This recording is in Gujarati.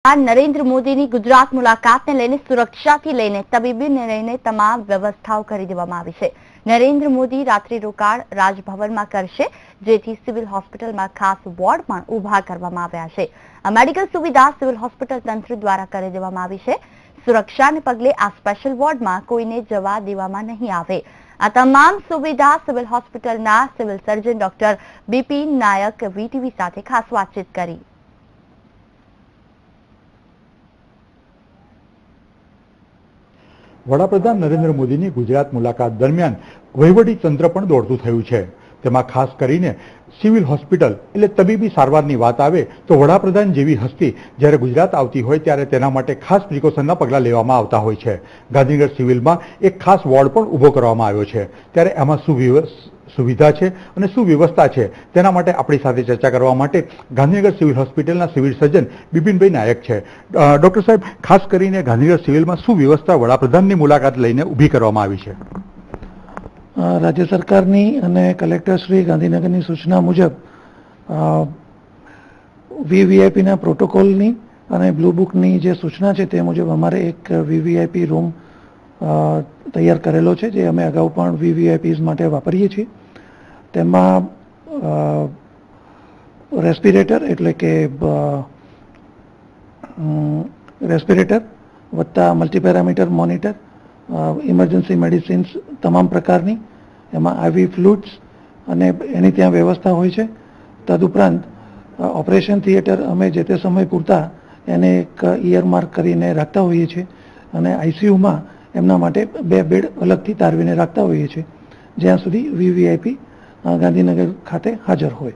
નરેન્દ્ર મોદીની ગુજરાત મુલાકાતને લઈને સુરક્ષાથી લઈને તબીબી નિર્ણયને તમામ વ્યવસ્થાઓ કરી દેવામાં આવી છે. નરેન્દ્ર મોદી રાત્રિ રોકાણ રાજભવનમાં કરશે, જેથી સિવિલ હોસ્પિટલમાં ખાસ વોર્ડ પણ ઊભા કરવામાં આવ્યા છે. આ મેડિકલ સુવિધા સિવિલ હોસ્પિટલ તંત્ર દ્વારા કરી દેવામાં આવી છે. સુરક્ષાને પગલે આ સ્પેશિયલ વોર્ડમાં કોઈને જવા દેવામાં નહીં આવે. આ તમામ સુવિધા સિવિલ હોસ્પિટલના સિવિલ સર્જન ડોક્ટર બિપિન નાયક વીટીવી સાથે ખાસ વાતચીત કરી. વડાપ્રધાન નરેન્દ્ર મોદીની ગુજરાત મુલાકાત દરમિયાન વહીવટી તંત્ર પણ દોડતું થયું છે. તેમાં ખાસ કરીને સિવિલ હોસ્પિટલ એટલે તબીબી સારવારની વાત આવે તો વડાપ્રધાન જેવી હસ્તી જ્યારે ગુજરાત આવતી હોય ત્યારે તેના માટે ખાસ પ્રિકોશનના પગલાં લેવામાં આવતા હોય છે. ગાંધીનગર સિવિલમાં એક ખાસ વોર્ડ પણ ઊભો કરવામાં આવ્યો છે. ત્યારે એમાં સુવિધા છે અને સુવ્યવસ્થા છે તેના માટે આપણી સાથે ચર્ચા કરવા માટે ગાંધીનગર સિવિલ હોસ્પિટલના સિવિલ સર્જન બિપિનભાઈ નાયક છે. ડોક્ટર સાહેબ, ખાસ કરીને ગાંધીનગર સિવિલમાં સુવ્યવસ્થા વડાપ્રધાનની મુલાકાત લઈને ઊભી કરવામાં આવી છે. રાજ્ય સરકારની અને કલેક્ટર શ્રી ગાંધીનગરની સૂચના મુજબ વીવીઆઈપીના પ્રોટોકોલની અને બ્લુ બુકની જે સૂચના છે તે મુજબ અમારે એક વીવીઆઈપી રૂમ તૈયાર કરેલો છે, જે અમે અગાઉ પણ વીવીઆઈપીઝ માટે વાપરીએ છીએ. તેમાં રેસ્પિરેટર એટલે કે રેસ્પિરેટર વત્તા મલ્ટીપેરામીટર મોનિટર, ઇમરજન્સી મેડિસિન્સ તમામ પ્રકારની, એમાં આઈવી ફ્લુઇડ્સ અને એની ત્યાં વ્યવસ્થા હોય છે. તદુપરાંત ઓપરેશન થિયેટર અમે જે તે સમય પૂરતા એને એક ઇયરમાર્ક કરીને રાખતા હોઈએ છીએ અને આઈસીયુમાં એમના માટે 2 બેડ અલગથી તારવીને રાખતા હોઈએ છીએ, જ્યાં સુધી વીવીઆઈપી ગાંધીનગર ખાતે હાજર હોય.